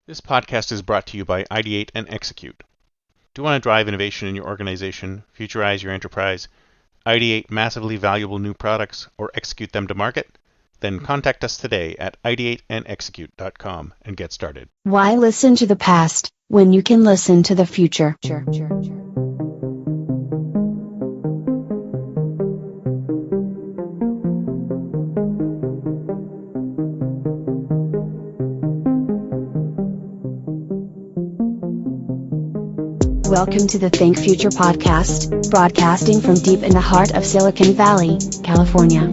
This podcast is brought to you by Ideate and Execute. Do you want to drive innovation in your organization, futurize your enterprise, ideate massively valuable new products, or execute them to market? Then contact us today at ideateandexecute.com and get started. Why listen to the past when you can listen to the future? Welcome to the Think Future podcast, broadcasting from deep in the heart of Silicon Valley, California.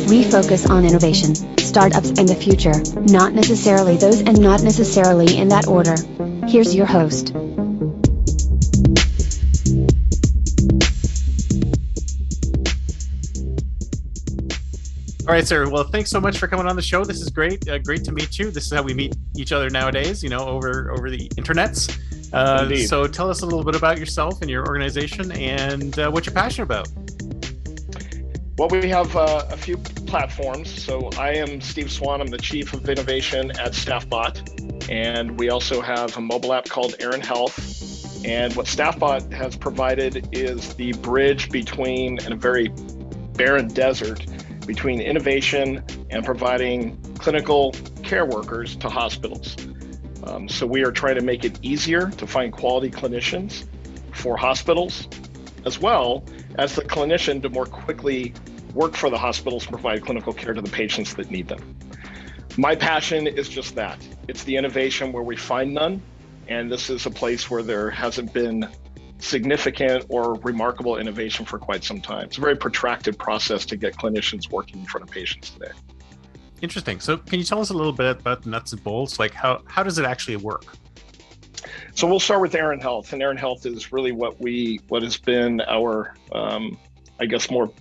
We focus on innovation, startups, and the future, not necessarily those and not necessarily in that order. Here's your host. All right, sir. Well, thanks so much for coming on the show. This is great. Great to meet you. This is how we meet each other nowadays, over the internets. So tell us a little bit about yourself and your organization and what you're passionate about. Well, we have a few platforms. So I am Steve Swan. I'm the Chief of Innovation at Staffbot. And we also have a mobile app called Aaron Health. And what Staffbot has provided is the bridge between, in a very barren desert, between innovation and providing clinical care workers to hospitals. So we are trying to make it easier to find quality clinicians for hospitals, as well as the clinician to more quickly work for the hospitals and provide clinical care to the patients that need them. My passion is just that. It's the innovation where we find none, and this is a place where there hasn't been significant or remarkable innovation for quite some time. It's a very protracted process to get clinicians working in front of patients today. Interesting. So can you tell us a little bit about the nuts and bolts? Like how does it actually work? So we'll start with Aaron Health, and Aaron Health is really what has been our,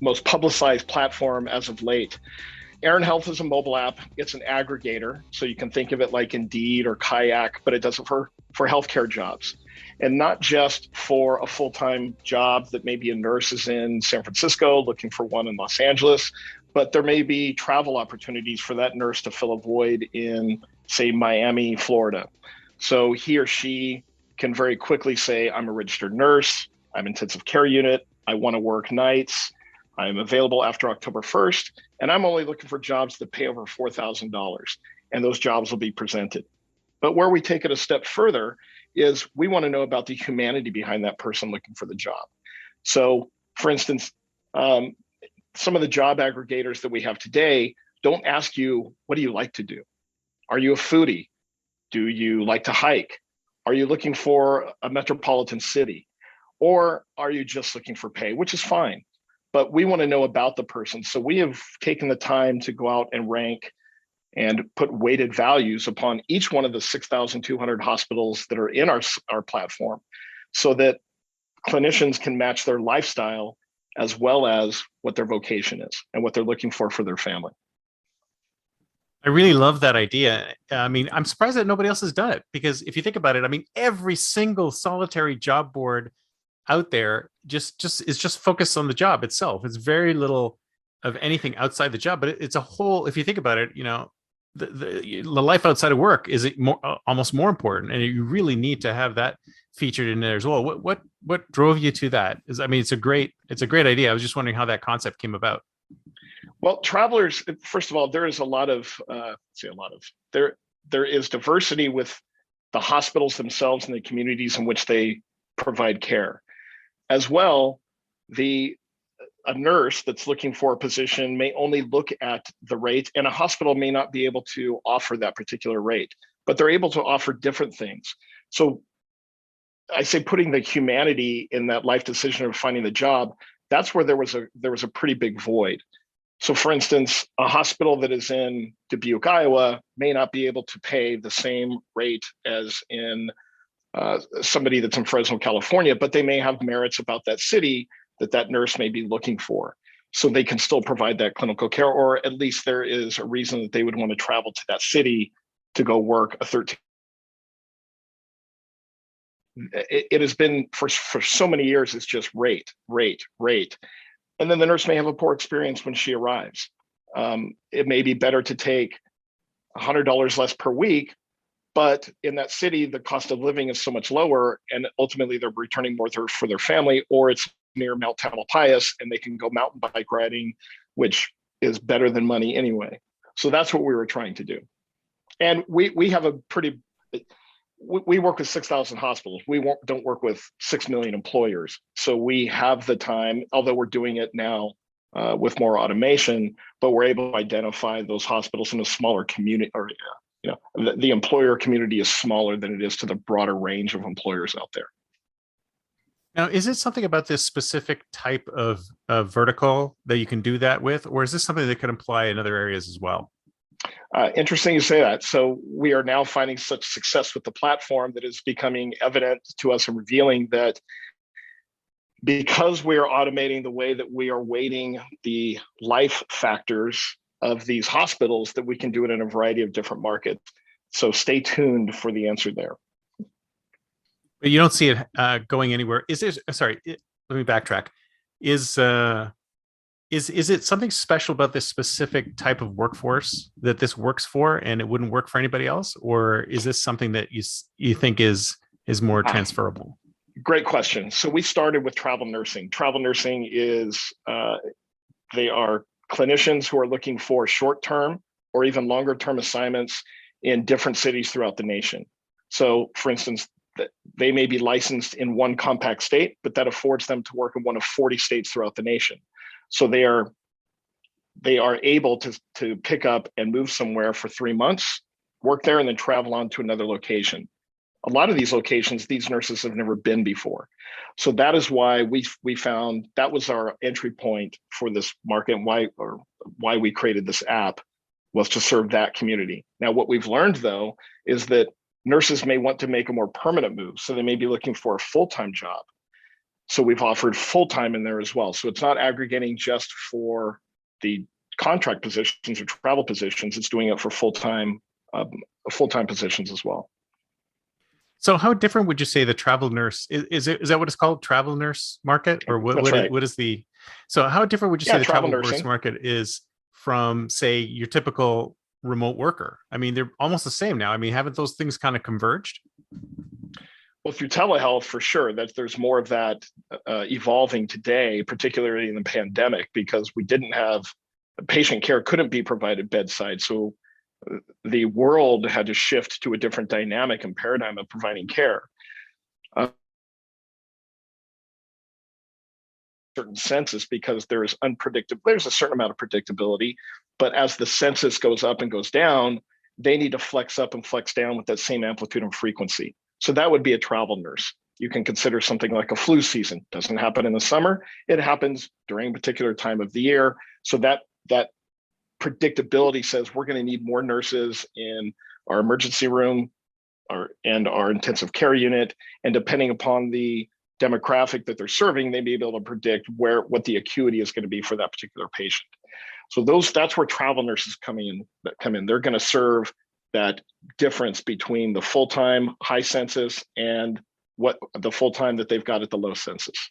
most publicized platform as of late. Aaron Health is a mobile app. It's an aggregator, so you can think of it like Indeed or Kayak, but it does it for healthcare jobs. And not just for a full-time job that maybe a nurse is in San Francisco looking for one in Los Angeles, but there may be travel opportunities for that nurse to fill a void in, say, Miami, Florida. So he or she can very quickly say, I'm a registered nurse, I'm intensive care unit, I want to work nights, I'm available after October 1st, and I'm only looking for jobs that pay over $4,000, and those jobs will be presented. But where we take it a step further is we want to know about the humanity behind that person looking for the job. So, for instance, some of the job aggregators that we have today don't ask you, what do you like to do? Are you a foodie? Do you like to hike? Are you looking for a metropolitan city? Or are you just looking for pay, which is fine. But we want to know about the person. So we have taken the time to go out and rank and put weighted values upon each one of the 6,200 hospitals that are in our platform so that clinicians can match their lifestyle as well as what their vocation is and what they're looking for their family. I really love that idea. I mean, I'm surprised that nobody else has done it because if you think about it, I mean, every single solitary job board out there just focused on the job itself. It's very little of anything outside the job, but it's a whole, if you think about it, the life outside of work is almost more important, and you really need to have that featured in there as well. What drove you to that? It's a great idea. I was just wondering how that concept came about. Well, travelers, first of all, there is there is diversity with the hospitals themselves and the communities in which they provide care. As well, a nurse that's looking for a position may only look at the rate, and a hospital may not be able to offer that particular rate, but they're able to offer different things. So I say putting the humanity in that life decision of finding the job, that's where there was a pretty big void. So for instance, a hospital that is in Dubuque, Iowa may not be able to pay the same rate as in somebody that's in Fresno, California, but they may have merits about that city that nurse may be looking for. So they can still provide that clinical care, or at least there is a reason that they would want to travel to that city to go work a 13. It has been for so many years, it's just rate. And then the nurse may have a poor experience when she arrives. It may be better to take $100 less per week But in that city, the cost of living is so much lower, and ultimately they're returning more for their family, or it's near Mount Tamalpais and they can go mountain bike riding, which is better than money anyway. So that's what we were trying to do. And we have a pretty, we work with 6,000 hospitals. We don't work with 6 million employers. So we have the time, although we're doing it now with more automation, but we're able to identify those hospitals in a smaller community, or the employer community is smaller than it is to the broader range of employers out there. Now, is it something about this specific type of vertical that you can do that with, or is this something that could apply in other areas as well? Interesting you say that. So we are now finding such success with the platform that is becoming evident to us and revealing that because we are automating the way that we are weighting the life factors of these hospitals, that we can do it in a variety of different markets. So stay tuned for the answer there. But you don't see it going anywhere. Is there? Sorry, let me backtrack. Is it something special about this specific type of workforce that this works for, and it wouldn't work for anybody else, or is this something that you think is more transferable? Great question. So we started with travel nursing. Travel nursing is they are clinicians who are looking for short-term or even longer-term assignments in different cities throughout the nation. So, for instance, they may be licensed in one compact state, but that affords them to work in one of 40 states throughout the nation. So they are able to pick up and move somewhere for 3 months, work there, and then travel on to another location. A lot of these locations, these nurses have never been before. So that is why we found that was our entry point for this market, and why we created this app was to serve that community. Now, what we've learned though is that nurses may want to make a more permanent move. So they may be looking for a full-time job. So we've offered full-time in there as well. So it's not aggregating just for the contract positions or travel positions. It's doing it for full-time positions as well. So how different would you say the travel nurse is that what it's called, travel nurse market, or what is the, so how different would you say the travel nurse market is from, say, your typical remote worker? I mean, they're almost the same now. I mean, haven't those things kind of converged? Well, through telehealth, for sure, that there's more of that evolving today, particularly in the pandemic, because we didn't have patient care couldn't be provided bedside. So the world had to shift to a different dynamic and paradigm of providing care. Certain census, because there's a certain amount of predictability, but as the census goes up and goes down, they need to flex up and flex down with that same amplitude and frequency. So that would be a travel nurse. You can consider something like a flu season. Doesn't happen in the summer. It happens during a particular time of the year. So that predictability says we're going to need more nurses in our emergency room and our intensive care unit. And depending upon the demographic that they're serving, they may be able to predict what the acuity is going to be for that particular patient. So that's where travel nurses come in. They're going to serve that difference between the full-time high census and what the full-time that they've got at the low census.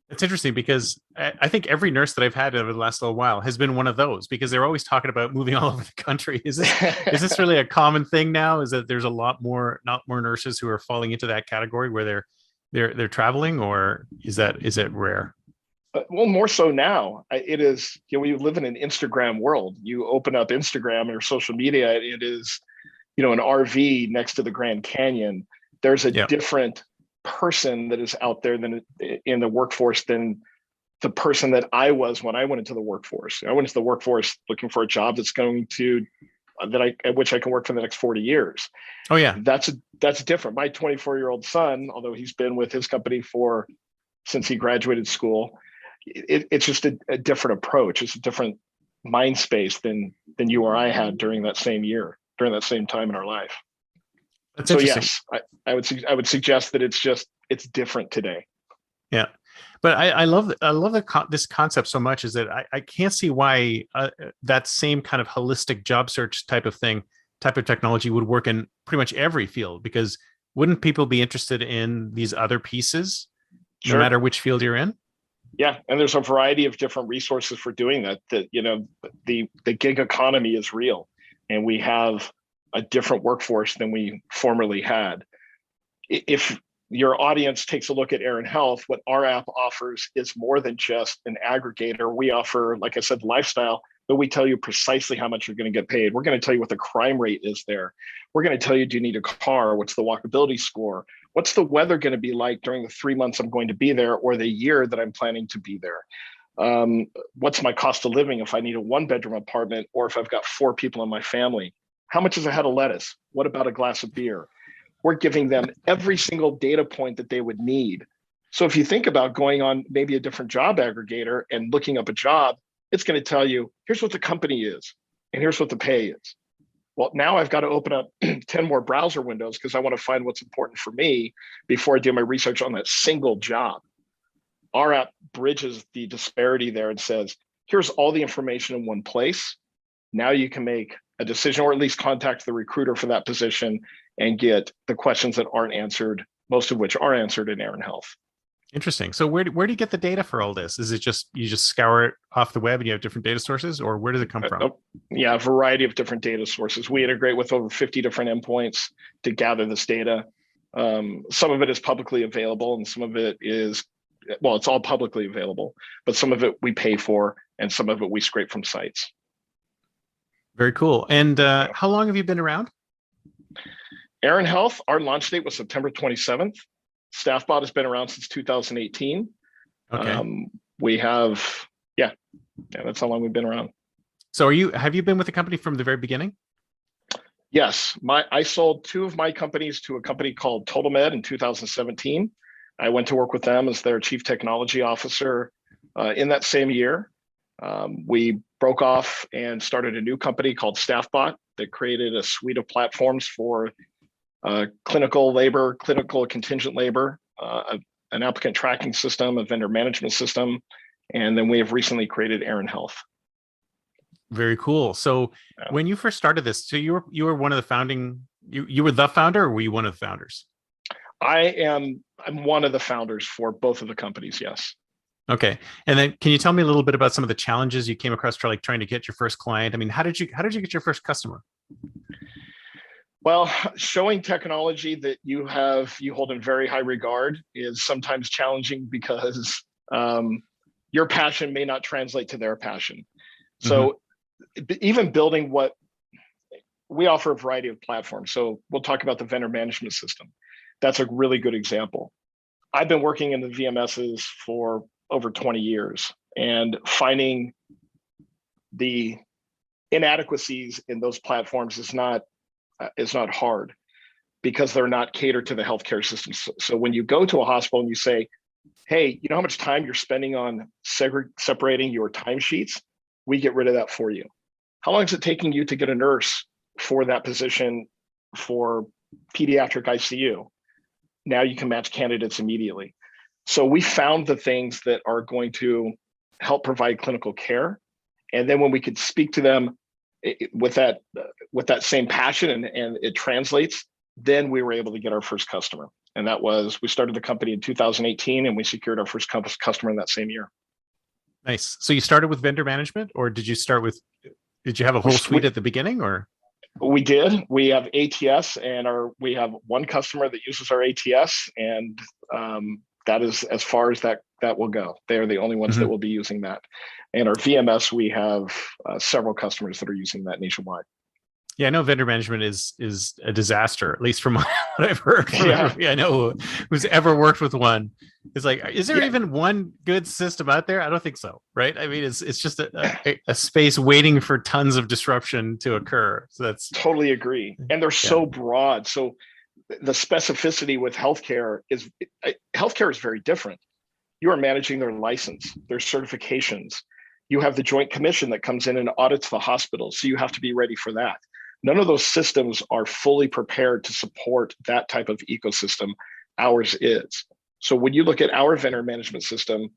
It's interesting because I think every nurse that I've had over the last little while has been one of those, because they're always talking about moving all over the country. Is this really a common thing now? Is that there's a lot more nurses who are falling into that category where they're traveling, or is it rare? Well, more so now. It is, we live in an Instagram world. You open up Instagram or social media, it is, an RV next to the Grand Canyon. There's a different person that is out there than in the workforce than the person that I was when I went into the workforce. I went into the workforce looking for a job that's at which I can work for the next 40 years. Oh yeah. That's different. My 24-year-old son, although he's been with his company since he graduated school, it's just a different approach. It's a different mind space than you or I had during that same year, during that same time in our life. That's interesting. Yes, I would suggest that it's different today. Yeah, but I love this concept so much, is that I can't see why that same kind of holistic job search type of technology would work in pretty much every field, because wouldn't people be interested in these other pieces no matter which field you're in? Yeah, and there's a variety of different resources for doing that. The gig economy is real, and we have a different workforce than we formerly had. If your audience takes a look at Aaron Health, what our app offers is more than just an aggregator. We offer, like I said, lifestyle, but we tell you precisely how much you're going to get paid. We're going to tell you what the crime rate is there. We're going to tell you, do you need a car? What's the walkability score? What's the weather going to be like during the 3 months I'm going to be there, or the year that I'm planning to be there? What's my cost of living if I need a 1-bedroom apartment, or if I've got 4 people in my family? How much is a head of lettuce? What about a glass of beer? We're giving them every single data point that they would need. So if you think about going on maybe a different job aggregator and looking up a job, it's going to tell you, here's what the company is, and here's what the pay is. Well, now I've got to open up 10 more browser windows because I want to find what's important for me before I do my research on that single job. Our app bridges the disparity there and says, here's all the information in one place. Now you can make a decision, or at least contact the recruiter for that position and get the questions that aren't answered, most of which are answered in Aaron Health. Interesting. So where do you get the data for all this? Is it just, you just scour it off the web and you have different data sources, or where does it come from? Yeah, a variety of different data sources. We integrate with over 50 different endpoints to gather this data. Some of it is publicly available, and some of it is, well, it's all publicly available, but some of it we pay for, and some of it we scrape from sites. Very cool. And how long have you been around? Aaron Health, our launch date was September 27th. Staffbot has been around since 2018. Okay. We have, yeah, that's how long we've been around. So have you been with the company from the very beginning? Yes, I sold 2 of my companies to a company called TotalMed in 2017. I went to work with them as their chief technology officer in that same year. We broke off and started a new company called Staffbot that created a suite of platforms for clinical labor, clinical contingent labor, an applicant tracking system, a vendor management system, and then we have recently created Aaron Health. Very cool. So when you first started this, so you were one of the founding, you were the founder, or were you one of the founders? I'm one of the founders for both of the companies, yes. Okay. And then can you tell me a little bit about some of the challenges you came across trying to get your first client? I mean, how did you get your first customer? Well, showing technology that you hold in very high regard is sometimes challenging because your passion may not translate to their passion. So even building what we offer, a variety of platforms. So we'll talk about the vendor management system. That's a really good example. I've been working in the VMSs for over 20 years, and finding the inadequacies in those platforms is not hard because they're not catered to the healthcare system. So when you go to a hospital and you say, hey, you know how much time you're spending on separating your timesheets? We get rid of that for you. How long is it taking you to get a nurse for that position for pediatric ICU? Now you can match candidates immediately. So we found the things that are going to help provide clinical care. And then when we could speak to them with that same passion and it translates, then we were able to get our first customer. And that was, we started the company in 2018 and we secured our first customer in that same year. Nice. So you started with vendor management, or did you have a whole suite at the beginning, or? We did. We have ATS, and we have one customer that uses our ATS, and that is as far as that will go. They are the only ones that will be using that. And our VMS, we have several customers that are using that nationwide. Yeah, I know vendor management is a disaster, at least from what I've heard from everybody I know who's ever worked with one. It's like, is there even one good system out there? I don't think so, right? I mean, it's just a space waiting for tons of disruption to occur. So that's totally agree. And they're so broad. So the specificity with healthcare is very different. You are managing their license, their certifications. You have the Joint Commission that comes in and audits the hospital. So you have to be ready for that. None of those systems are fully prepared to support that type of ecosystem. Ours is. So when you look at our vendor management system,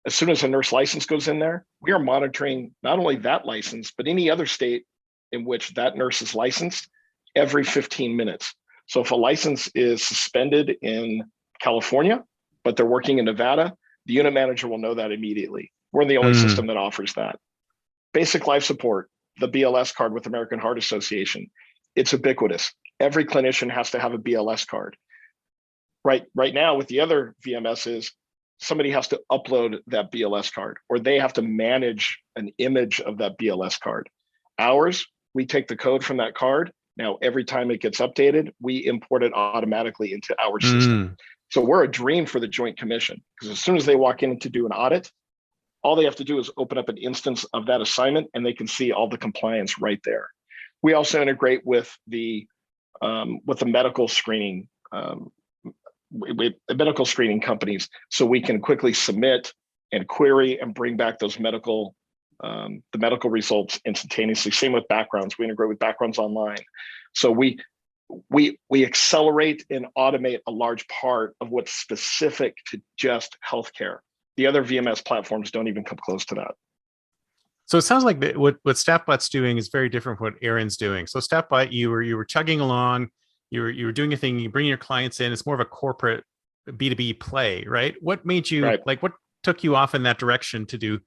as soon as a nurse license goes in there, we are monitoring not only that license, but any other state in which that nurse is licensed every 15 minutes. So if a license is suspended in California, but they're working in Nevada, the unit manager will know that immediately. We're the only system that offers that. Basic life support, the BLS card with American Heart Association. it's ubiquitous. Every clinician has to have a BLS card. Right now, with the other VMSs, somebody has to upload that BLS card, or they have to manage an image of that BLS card. Ours, we take the code from that card. Now, every time it gets updated, we import it automatically into our system. So we're a dream for the Joint Commission, because as soon as they walk in to do an audit, all they have to do is open up an instance of that assignment, and they can see all the compliance right there. We also integrate with the medical screening medical screening companies, so we can quickly submit and query and bring back those medical the medical results instantaneously. Same with backgrounds. We integrate with backgrounds online. So we accelerate and automate a large part of what's specific to just healthcare. The other VMS platforms don't even come close to that. So it sounds like what Staffbot's doing is very different from what Aaron's doing. So Staffbot, you were chugging along, you were doing a thing, you bring your clients in. It's more of a corporate B2B play, right? What made you like? What took you off in that direction to do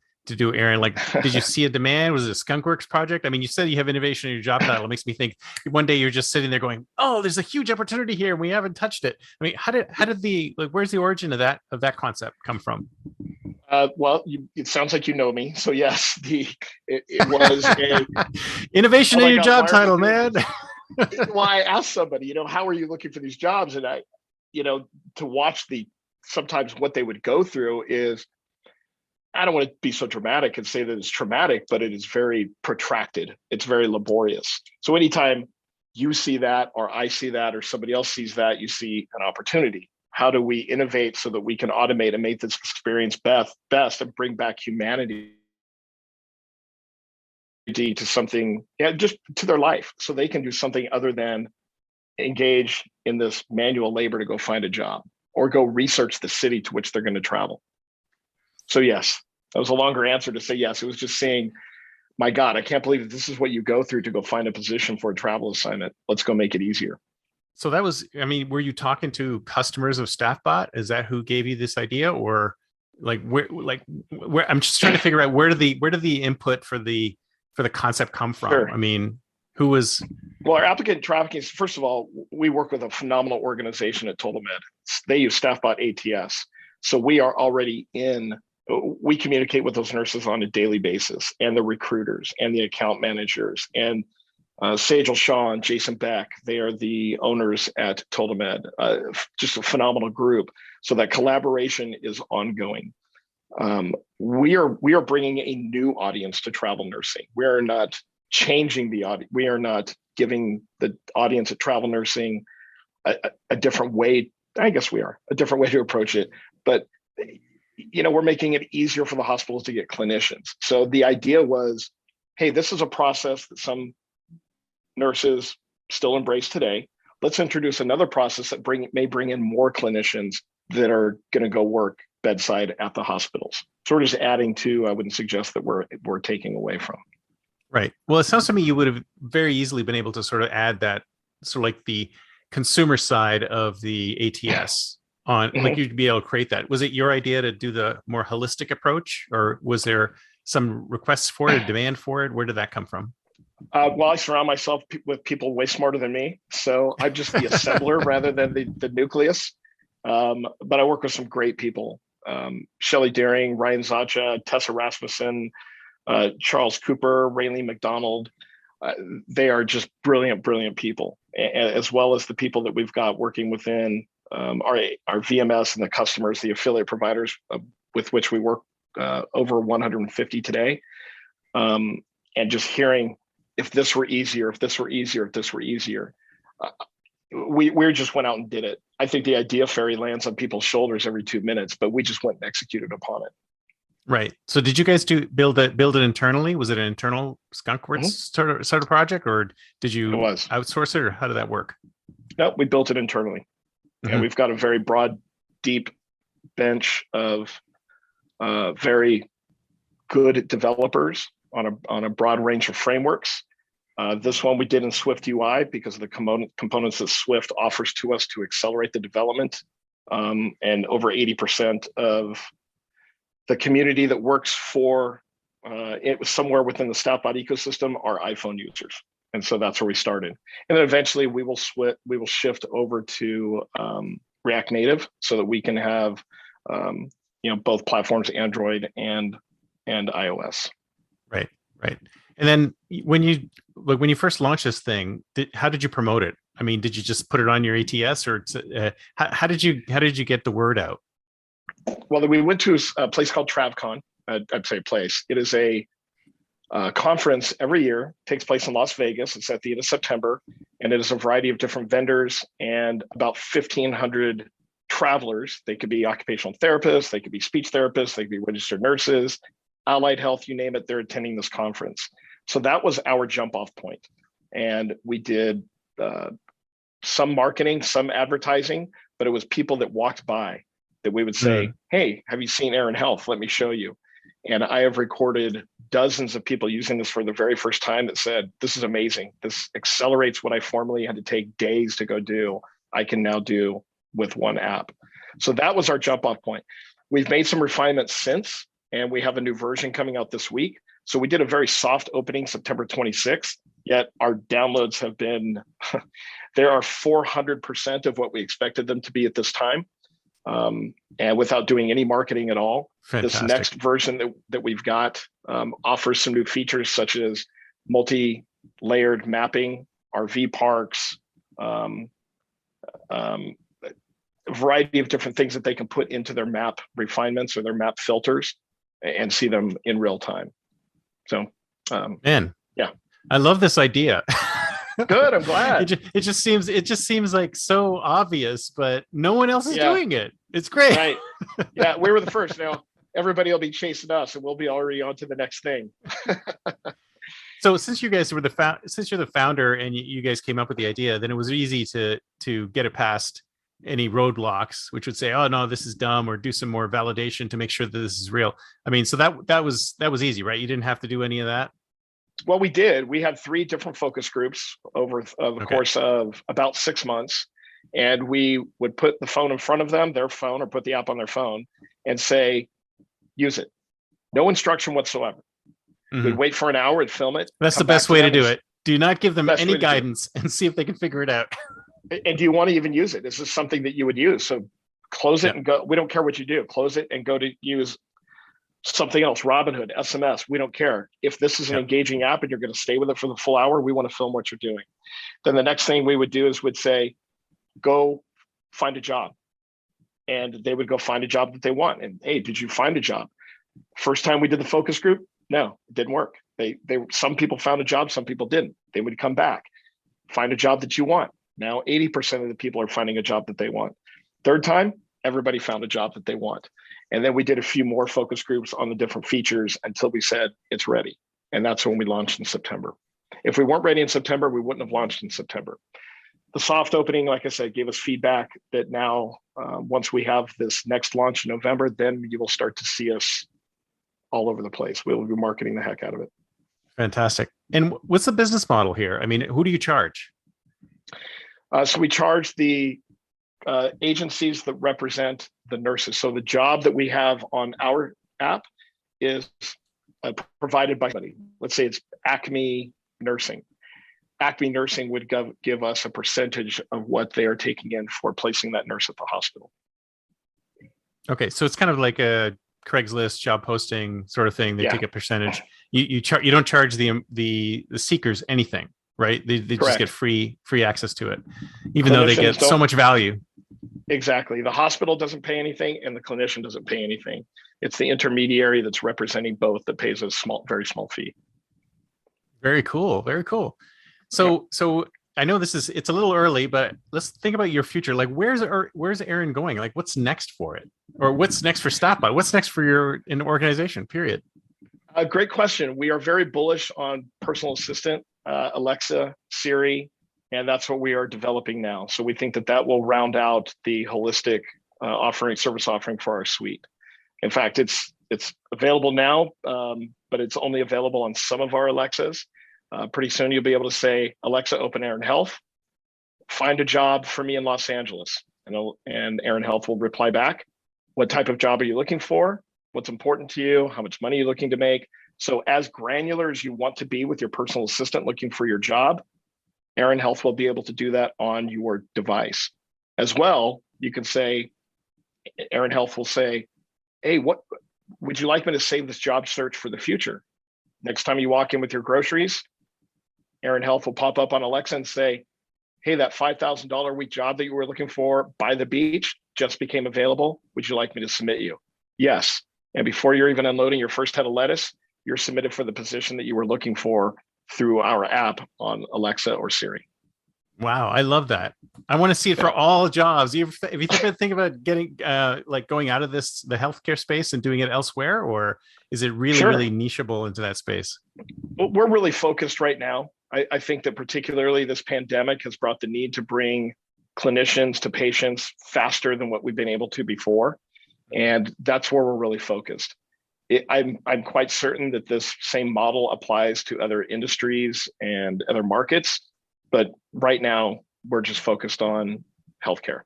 Aaron? Like, did you see a demand? Was it a skunkworks project? I mean, you said you have innovation in your job title. It makes me think one day you're just sitting there going, "Oh, there's a huge opportunity here, and we haven't touched it." I mean, how did the where's the origin of that concept come from? Well, it sounds like you know me. So yes, it was a innovation in your job title, man. Well, I asked somebody, how are you looking for these jobs? And I, to watch sometimes what they would go through is, I don't want to be so dramatic and say that it's traumatic, but it is very protracted. It's very laborious. So anytime you see that, or I see that, or somebody else sees that, you see an opportunity. How do we innovate so that we can automate and make this experience best and bring back humanity to something, just to their life, so they can do something other than engage in this manual labor to go find a job or go research the city to which they're going to travel. So yes, that was a longer answer to say yes. It was just saying, my God, I can't believe that this is what you go through to go find a position for a travel assignment. Let's go make it easier. So that was, I mean, were you talking to customers of Staffbot? Is that who gave you this idea, or where I'm just trying to figure out where did the input for the concept come from? Sure. I mean, who was? Well, our applicant trafficking, first of all, we work with a phenomenal organization at TotalMed. They use Staffbot ATS. So we are already we communicate with those nurses on a daily basis, and the recruiters and the account managers, and Sajal Shaw and Jason Beck. They are the owners at TotalMed, just a phenomenal group. So that collaboration is ongoing. We are bringing a new audience to travel nursing. We are not changing the audience. We are not giving the audience at travel nursing a different way. I guess we are a different way to approach it, but we're making it easier for the hospitals to get clinicians. So the idea was, hey, this is a process that some nurses still embrace today. Let's introduce another process that may bring in more clinicians that are going to go work bedside at the hospitals. So we're just adding to. I wouldn't suggest that we're taking away from. Right. Well, it sounds to me you would have very easily been able to sort of add that sort of like the consumer side of the ATS on, like you'd be able to create that. Was it your idea to do the more holistic approach, or was there some requests for it, a demand for it? Where did that come from? Well, I surround myself with people way smarter than me. So I'm just the assembler rather than the nucleus. But I work with some great people. Shelley Deering, Ryan Zacha, Tessa Rasmussen, Charles Cooper, Raylene McDonald. They are just brilliant people, as well as the people that we've got working within our VMS and the customers, the affiliate providers with which we work, over 150 today. And just hearing, if this were easier, we just went out and did it. I think the idea fairy lands on people's shoulders every 2 minutes, but we just went and executed upon it. Right. So did you guys build it internally? Was it an internal skunkworks sort of project, or did you outsource it, or how did that work? No, we built it internally. And we've got a very broad, deep bench of very good developers on a broad range of frameworks. This one we did in Swift UI because of the components that Swift offers to us to accelerate the development. And over 80% of the community that works for it was somewhere within the Staffbot ecosystem are iPhone users. And so that's where we started. And then eventually we will shift over to React Native so that we can have both platforms, Android and iOS. Right. And then when you first launched this thing, how did you promote it? I mean, did you just put it on your ATS, or how did you get the word out? Well, we went to a place called TravCon. I'd say place. It is a conference every year, takes place in Las Vegas. It's at the end of September, and it is a variety of different vendors and about 1,500 travelers. They could be occupational therapists, they could be speech therapists, they could be registered nurses, allied health, you name it, they're attending this conference. So that was our jump off point. And we did some marketing, some advertising, but it was people that walked by that we would say, hey, have you seen Aaron Health? Let me show you. And I have recorded dozens of people using this for the very first time that said, this is amazing. This accelerates what I formerly had to take days to go do. I can now do with one app. So that was our jump off point. We've made some refinements since, and we have a new version coming out this week. So we did a very soft opening September 26th, yet our downloads have been, they are 400% of what we expected them to be at this time. And without doing any marketing at all. Fantastic. This next version that we've got offers some new features such as multi-layered mapping, RV parks, a variety of different things that they can put into their map refinements or their map filters and see them in real time. So, man, yeah, I love this idea. Good, I'm glad. It just seems like so obvious, but no one else is doing it. It's great. Right. Yeah, we were the first. Now everybody will be chasing us, and we'll be already on to the next thing. So since you guys were since you're the founder and you guys came up with the idea, then it was easy to get it past any roadblocks, which would say, oh no, this is dumb, or do some more validation to make sure that this is real. I mean, so that was easy, right? You didn't have to do any of that. Well, we did. We had 3 different focus groups over the course of about 6 months. And we would put the phone in front of them, their phone, or put the app on their phone and say, use it. No instruction whatsoever. Mm-hmm. We'd wait for an hour and film it. That's the best way to do it. Do not give them any guidance and see if they can figure it out. And do you want to even use it? Is this something that you would use? So close it and go. We don't care what you do. Close it and go to use something else, Robinhood, SMS, we don't care. If this is an engaging app and you're going to stay with it for the full hour, we want to film what you're doing. Then the next thing we would do is we'd say, go find a job. And they would go find a job that they want. And hey, did you find a job? First time we did the focus group, no, it didn't work. Some people found a job, some people didn't. They would come back, find a job that you want. Now 80% of the people are finding a job that they want. Third time, everybody found a job that they want. And then we did a few more focus groups on the different features until we said it's ready. And that's when we launched in September. If we weren't ready in September, we wouldn't have launched in September. The soft opening, like I said, gave us feedback that now, once we have this next launch in November, then you will start to see us all over the place. We'll be marketing the heck out of it. Fantastic. And what's the business model here? I mean, who do you charge? So we charge the agencies that represent the nurses. So the job that we have on our app is provided by somebody. Let's say it's Acme Nursing. Acme Nursing would give us a percentage of what they are taking in for placing that nurse at the hospital. Okay, so it's kind of like a Craigslist job posting sort of thing. They take a percentage. You don't charge the seekers anything, right? They just get free access to it, even though they get so much value. Exactly. The hospital doesn't pay anything and the clinician doesn't pay anything. It's the intermediary that's representing both that pays a very small fee. Very cool. Very cool. So I know it's a little early, but let's think about your future. Like, where's Aaron going? Like, what's next for it? Or what's next for Staffbot? What's next for your organization, period? Great question. We are very bullish on personal assistant, Alexa, Siri, and that's what we are developing now. So we think that will round out the holistic service offering for our suite. In fact, it's available now, but it's only available on some of our Alexas. Pretty soon you'll be able to say, Alexa, open Aaron Health, find a job for me in Los Angeles. And Aaron Health will reply back. What type of job are you looking for? What's important to you? How much money are you looking to make? So as granular as you want to be with your personal assistant looking for your job, Aaron Health will be able to do that on your device. As well, you can say, Aaron Health will say, hey, what would you like me to save this job search for the future? Next time you walk in with your groceries, Aaron Health will pop up on Alexa and say, hey, that $5,000 a week job that you were looking for by the beach just became available. Would you like me to submit you? Yes. And before you're even unloading your first head of lettuce, you're submitted for the position that you were looking for through our app on Alexa or Siri. Wow, I love that. I want to see it for all jobs. If you think about getting like going out of the healthcare space and doing it elsewhere, or is it really really nicheable into that space? We're really focused right now. I think that particularly this pandemic has brought the need to bring clinicians to patients faster than what we've been able to before, and that's where we're really focused. I'm quite certain that this same model applies to other industries and other markets. But right now, we're just focused on healthcare.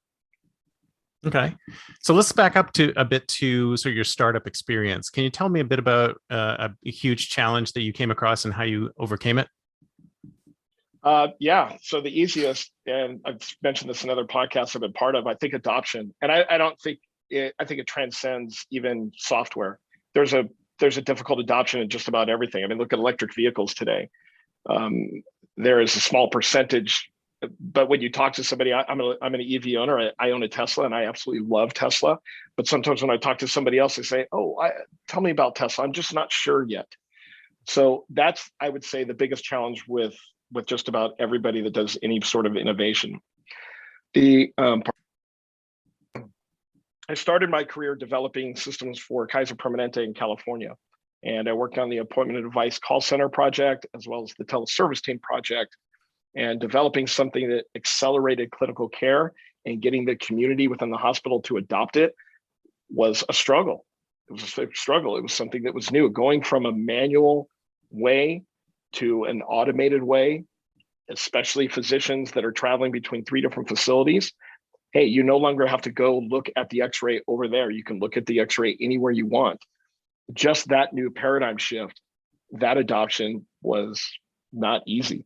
Okay. So let's back up to a bit to sort of your startup experience. Can you tell me a bit about a huge challenge that you came across and how you overcame it? Yeah. So the easiest, and I've mentioned this in other podcasts I've been part of, I think adoption. And I don't think I think it transcends even software. There's a difficult adoption in just about everything. I mean, look at electric vehicles today. There is a small percentage, but when you talk to somebody, I'm an EV owner. I own a Tesla, and I absolutely love Tesla. But sometimes when I talk to somebody else, they say, "Oh, tell me about Tesla. I'm just not sure yet." So that's, I would say, the biggest challenge with just about everybody that does any sort of innovation. I started my career developing systems for Kaiser Permanente in California. And I worked on the appointment and device call center project, as well as the teleservice team project, and developing something that accelerated clinical care and getting the community within the hospital to adopt it was a struggle. It was a struggle. It was something that was new. Going from a manual way to an automated way, especially physicians that are traveling between 3 different facilities. Hey, you no longer have to go look at the x-ray over there. You can look at the x-ray anywhere you want. Just that new paradigm shift, that adoption was not easy.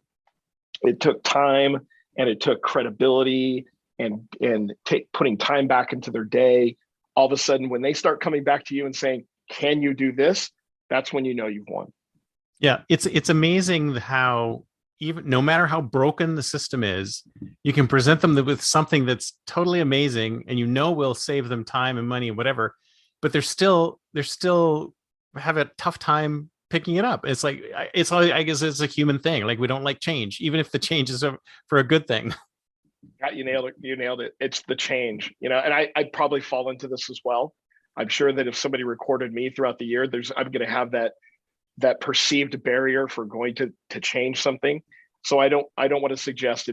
It took time, and it took credibility and putting time back into their day. All of a sudden, when they start coming back to you and saying, "Can you do this?" That's when you know you've won. Yeah, it's amazing how even no matter how broken the system is, you can present them with something that's totally amazing, and will save them time and money and whatever. But they're still have a tough time picking it up. It's like, I guess it's a human thing. Like, we don't like change, even if the change is for a good thing. You nailed it. You nailed it. It's the change, and I'd probably fall into this as well. I'm sure that if somebody recorded me throughout the year, I'm going to have that perceived barrier for going to change something. So I don't want to suggest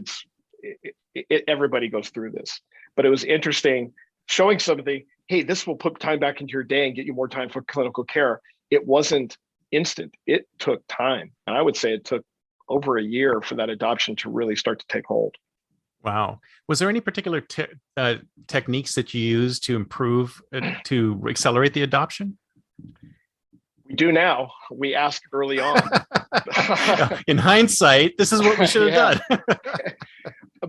everybody goes through this, but it was interesting showing something. Hey, this will put time back into your day and get you more time for clinical care. It wasn't instant. It took time. And I would say it took over a year for that adoption to really start to take hold. Wow. Was there any particular techniques that you used to improve, to accelerate the adoption? We do now. We ask early on. In hindsight, this is what we should have done.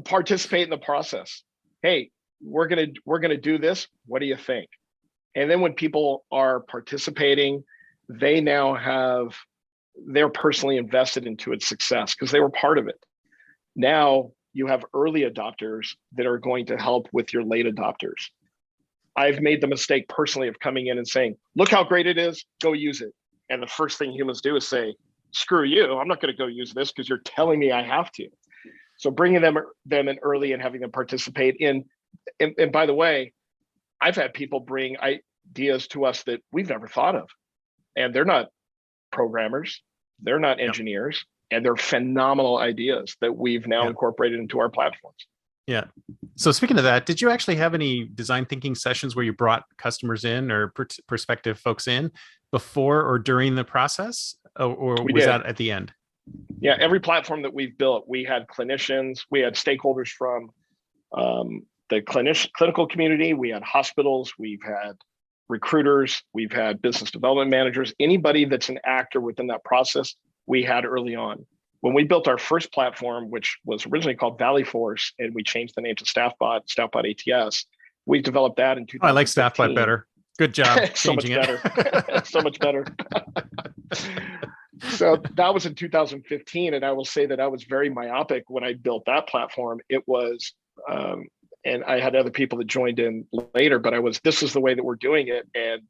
Participate in the process. Hey, we're gonna do this. What do you think? And then when people are participating, they're personally invested into its success because they were part of it. Now you have early adopters that are going to help with your late adopters. I've made the mistake personally of coming in and saying, "Look how great it is, go use it." And the first thing humans do is say, "Screw you, I'm not going to go use this because you're telling me I have to." So bringing them in early and having them participate in, and by the way, I've had people bring ideas to us that we've never thought of, and they're not programmers, they're not engineers, and they're phenomenal ideas that we've now incorporated into our platforms. Yeah. So speaking of that, did you actually have any design thinking sessions where you brought customers in or prospective folks in before or during the process, or was that at the end? Yeah, every platform that we've built, we had clinicians, we had stakeholders from the clinical community, we had hospitals, we've had recruiters, we've had business development managers, anybody that's an actor within that process, we had early on. When we built our first platform, which was originally called Valley Force, and we changed the name to Staffbot ATS, we developed that in 2015. I like Staffbot better. Good job so much changing better. So much better. So that was in 2015, and I will say that I was very myopic when I built that platform. It was, and I had other people that joined in later, but this is the way that we're doing it, and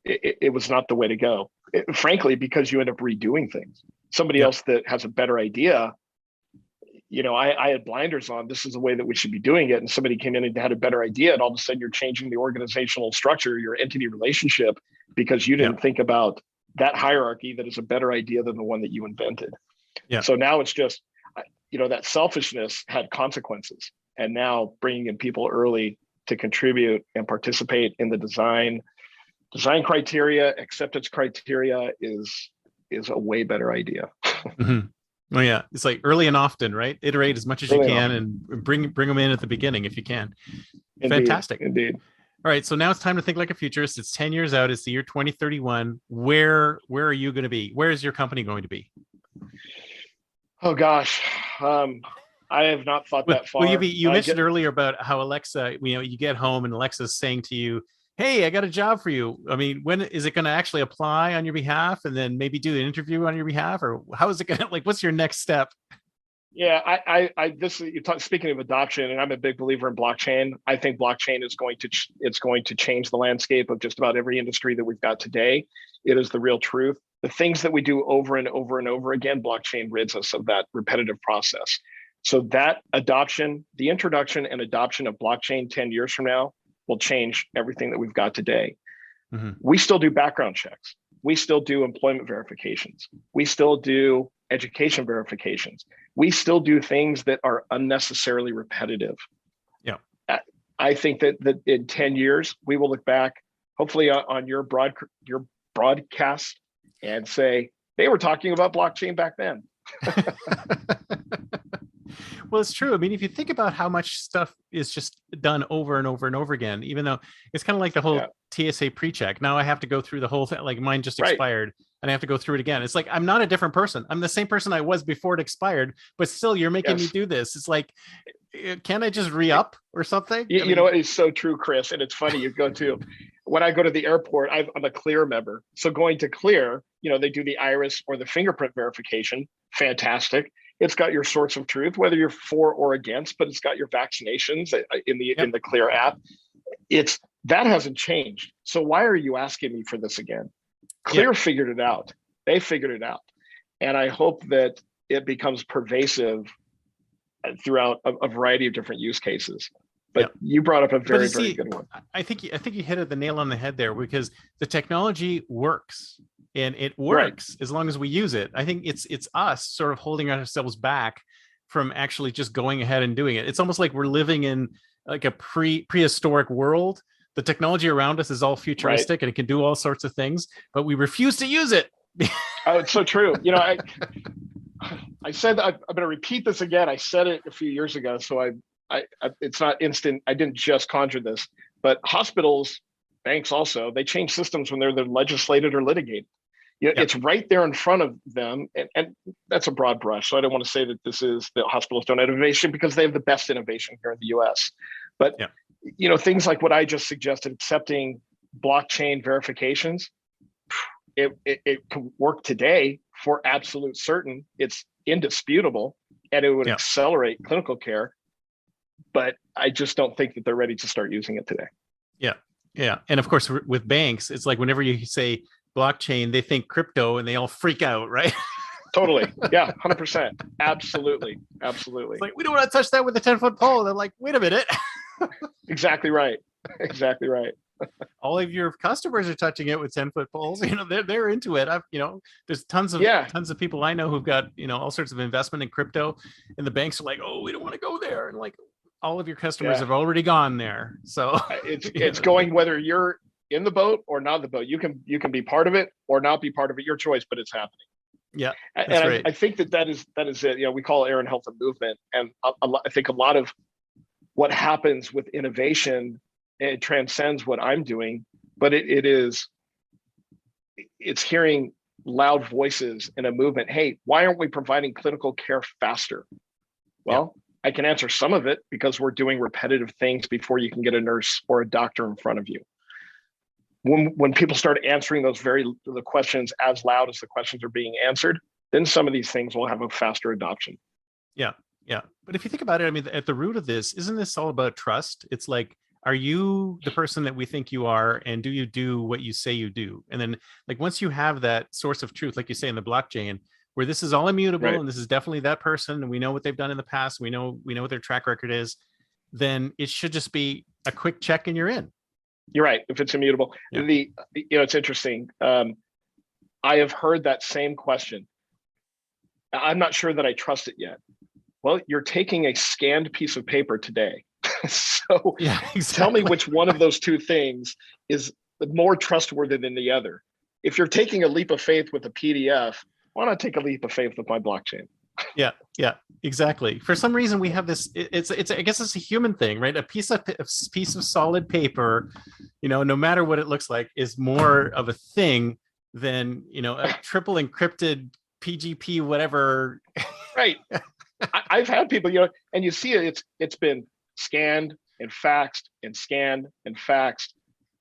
it was not the way to go. Frankly, because you end up redoing things. Somebody else that has a better idea, I had blinders on. This is the way that we should be doing it, and somebody came in and had a better idea, and all of a sudden you're changing the organizational structure, your entity relationship, because you didn't think about that hierarchy that is a better idea than the one that you invented. Yeah. So now it's just, that selfishness had consequences, and now bringing in people early to contribute and participate in the design criteria, acceptance criteria is a way better idea. Mm-hmm. Oh yeah, it's like early and often, right? Iterate as much as you can and bring them in at the beginning if you can. Indeed, fantastic. Indeed. All right, so now it's time to think like a futurist. It's 10 years out. It's the year 2031. Where are you going to be? Where is your company going to be? Oh gosh, I have not thought that far. Well, you mentioned earlier about how Alexa, you get home and Alexa's saying to you, "Hey, I got a job for you." I mean, when is it going to actually apply on your behalf, and then maybe do an interview on your behalf, or how is it going to, what's your next step? Yeah, speaking of adoption, and I'm a big believer in blockchain. I think blockchain is going to change the landscape of just about every industry that we've got today. It is the real truth. The things that we do over and over and over again, blockchain rids us of that repetitive process. So that adoption, the introduction and adoption of blockchain 10 years from now will change everything that we've got today. Mm-hmm. We still do background checks. We still do employment verifications. We still do education verifications. We still do things that are unnecessarily repetitive. Yeah. I think that in 10 years, we will look back, hopefully on your broadcast, and say, they were talking about blockchain back then. Well, it's true. I mean, if you think about how much stuff is just done over and over and over again, even though it's kind of like the whole TSA pre-check. Now I have to go through the whole thing, like mine just expired and I have to go through it again. It's like, I'm not a different person. I'm the same person I was before it expired, but still you're making me do this. It's like, can't I just re-up or something? You know, it's so true, Chris. And it's funny, when I go to the airport, I'm a Clear member. So going to Clear, they do the iris or the fingerprint verification. Fantastic. It's got your source of truth, whether you're for or against, but it's got your vaccinations in the Clear app. That hasn't changed. So why are you asking me for this again? Clear figured it out. They figured it out. And I hope that it becomes pervasive throughout a variety of different use cases. But you brought up a very good one. I think you hit the nail on the head there, because the technology works. And it works as long as we use it. I think it's us sort of holding ourselves back from actually just going ahead and doing it. It's almost like we're living in like a prehistoric world. The technology around us is all futuristic and it can do all sorts of things, but we refuse to use it. Oh, it's so true. I said I'm going to repeat this again. I said it a few years ago, so it's not instant. I didn't just conjure this, but hospitals, banks also, they change systems when they're legislated or litigated. It's right there in front of them. And that's a broad brush. So I don't want to say that the hospitals don't have innovation, because they have the best innovation here in the US. But, things like what I just suggested, accepting blockchain verifications, it can work today for absolute certain. It's indisputable, and it would accelerate clinical care. But I just don't think that they're ready to start using it today. Yeah. Yeah. And of course, with banks, it's like whenever you say blockchain, they think crypto and they all freak out, right? Totally. Yeah, 100%. Absolutely. It's like, we don't want to touch that with a 10-foot pole. They're like, wait a minute. Exactly right. All of your customers are touching it with 10-foot poles. They're into it. There's tons of people I know who've got, all sorts of investment in crypto, and the banks are like, oh, we don't want to go there. And like, all of your customers have already gone there. So it's going, whether you're in the boat or not in the boat. You can be part of it or not be part of it, your choice, but it's happening. Yeah. And right. I think that is it. We call Air and Health a movement. And I think a lot of what happens with innovation, it transcends what I'm doing. but it's hearing loud voices in a movement. Hey, why aren't we providing clinical care faster? Well, I can answer some of it because we're doing repetitive things before you can get a nurse or a doctor in front of you. When people start answering the questions as loud as the questions are being answered, then some of these things will have a faster adoption. Yeah. Yeah. But if you think about it, I mean, at the root of this, isn't this all about trust? It's like, are you the person that we think you are? And do you do what you say you do? And then like, once you have that source of truth, like you say in the blockchain, where this is all immutable, Right. and this is definitely that person, and we know what they've done in the past, we know what their track record is, then it should just be a quick check and you're in. You're right. If it's immutable, it's interesting. I have heard that same question. I'm not sure that I trust it yet. Well, you're taking a scanned piece of paper today. So exactly. Tell me which one of those two things is more trustworthy than the other. If you're taking a leap of faith with a PDF, why not take a leap of faith with my blockchain? Yeah, exactly. For some reason, we have this. It's. I guess it's a human thing, right? A piece of solid paper, no matter what it looks like, is more of a thing than a triple encrypted PGP whatever. Right. I've had people, and you see it's been scanned and faxed and scanned and faxed.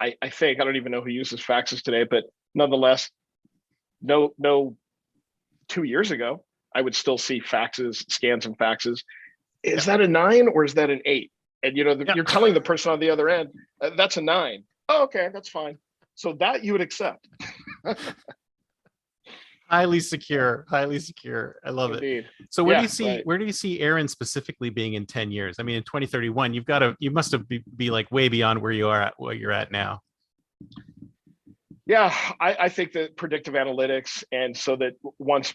I think I don't even know who uses faxes today, but nonetheless, no. 2 years ago, I would still see faxes, scans and faxes. Is that a 9 or is that an 8? And you're telling the person on the other end, that's a 9. Oh, okay, that's fine. So that you would accept. Highly secure. I love Indeed. it. So where do you see Aaron specifically being in 10 years? I mean, in 2031, you must have be like way beyond where you're at now. Yeah, I think that predictive analytics, and so that once,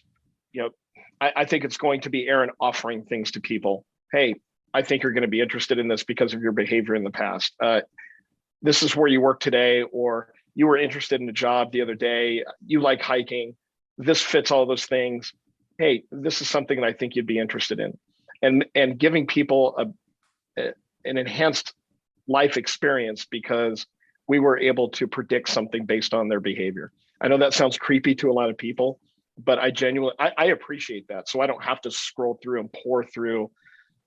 I think it's going to be Aaron offering things to people. Hey, I think you're going to be interested in this because of your behavior in the past. This is where you work today, or you were interested in a job the other day. You like hiking. This fits all those things. Hey, this is something that I think you'd be interested in, and giving people an enhanced life experience because we were able to predict something based on their behavior. I know that sounds creepy to a lot of people, but I genuinely appreciate that. So I don't have to scroll through and pour through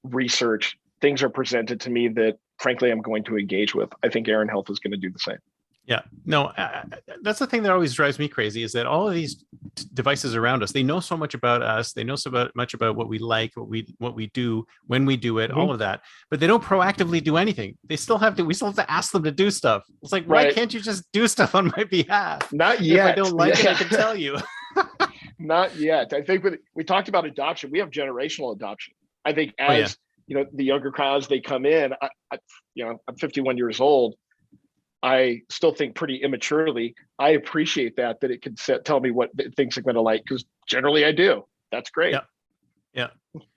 research. Things are presented to me that, frankly, I'm going to engage with. I think Aaron Health is going to do the same. Yeah, no, that's the thing that always drives me crazy, is that all of these devices around us, they know so much about us. They know much about what we like, what we do, when we do it, all of that, but they don't proactively do anything. We still have to ask them to do stuff. It's like, why can't you just do stuff on my behalf? Not yet. If I don't like it, I can tell you. Not yet. I think we talked about adoption. We have generational adoption. I think as the younger crowds, they come in. I'm 51 years old. I still think pretty immaturely. I appreciate that it can tell me what things I'm going to like, because generally I do. That's great. Yeah.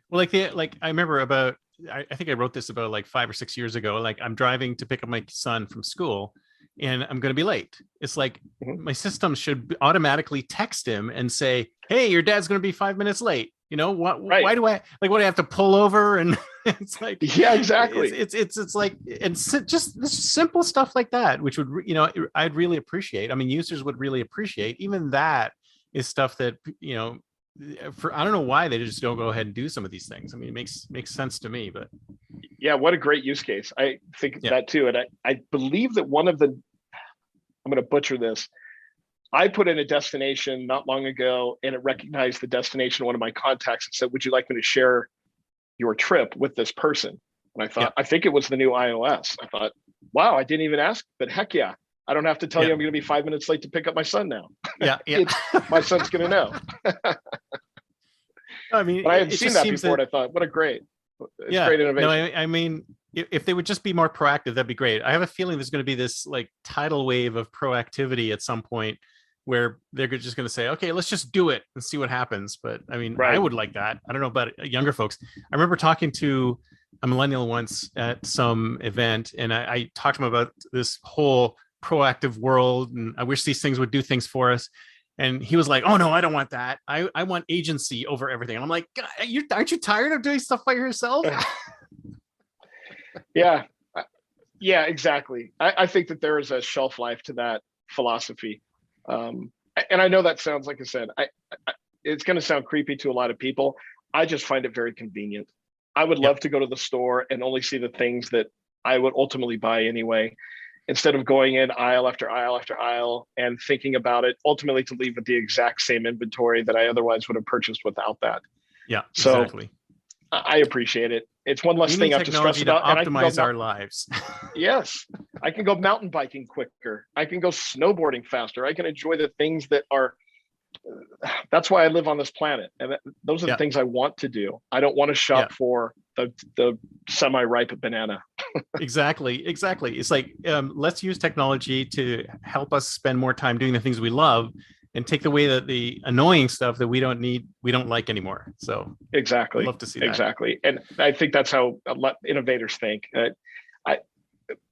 Well, I remember I think I wrote this about like 5 or 6 years ago. Like, I'm driving to pick up my son from school and I'm going to be late. It's like my system should automatically text him and say, hey, your dad's going to be 5 minutes late. Why do I have to pull over? And it's like, yeah, exactly. It's like, and just simple stuff like that, which would, I'd really appreciate. I mean, users would really appreciate. Even that is stuff that, I don't know why they just don't go ahead and do some of these things. I mean, it makes sense to me, but yeah, what a great use case. I think that too. And I believe that I'm going to butcher this. I put in a destination not long ago, and it recognized the destination of one of my contacts and said, would you like me to share your trip with this person? And I thought, I think it was the new iOS. I thought, wow, I didn't even ask, but heck yeah. I don't have to tell you I'm going to be 5 minutes late to pick up my son now. Yeah. My son's going to know. I mean, but I hadn't seen that before, and I thought, what a great innovation. No, I mean, if they would just be more proactive, that'd be great. I have a feeling there's going to be this like tidal wave of proactivity at some point where they're just going to say, okay, let's just do it and see what happens. But I mean, I would like that. I don't know about younger folks. I remember talking to a millennial once at some event, and I talked to him about this whole proactive world, and I wish these things would do things for us. And he was like, oh no, I don't want that. I want agency over everything. And I'm like, God, aren't you tired of doing stuff by yourself? Yeah. Yeah, exactly. I think that there is a shelf life to that philosophy. And I know that sounds, like I said, it's going to sound creepy to a lot of people. I just find it very convenient. I would Yep. love to go to the store and only see the things that I would ultimately buy anyway, instead of going in aisle after aisle after aisle and thinking about it, ultimately to leave with the exact same inventory that I otherwise would have purchased without that. Yeah, So exactly. I appreciate it. It's one less We need thing I have to stress technology to about, and I can go optimize our lives. yes, I can go mountain biking quicker. I can go snowboarding faster. I can enjoy the things that are. That's why I live on this planet, and those are the Yeah, things I want to do. I don't want to yeah. shop for the semi-ripe banana. Exactly. It's like, let's use technology to help us spend more time doing the things we love, and take away the annoying stuff that we don't need, we don't like anymore. So I'd Exactly, love to see that. exactly, and I think that's how a lot innovators think. I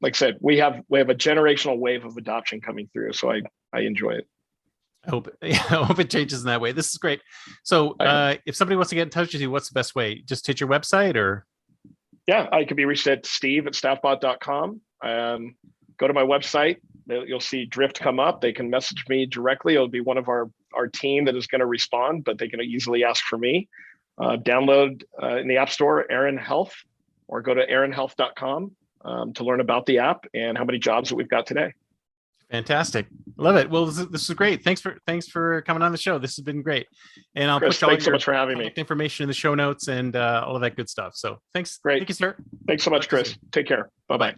like I said, we have a generational wave of adoption coming through, so I enjoy it. I hope it changes in that way. This is great. So I hope. if somebody wants to get in touch with you, what's the best way? Just hit your website, or? Yeah, I can be reached at steve@staffbot.com. Go to my website. You'll see Drift come up. They can message me directly. It'll be one of our team that is going to respond, but they can easily ask for me. Download in the App Store Aaron Health, or go to aaronhealth.com to learn about the app and how many jobs that we've got today. Fantastic. Love it. Well, this is great. Thanks for coming on the show. This has been great. And I'll Chris, put all thanks so your much for having me. contact information in the show notes and all of that good stuff. So thanks. Great. Thank you, sir. Thanks so much, Chris. Take care. Bye-bye.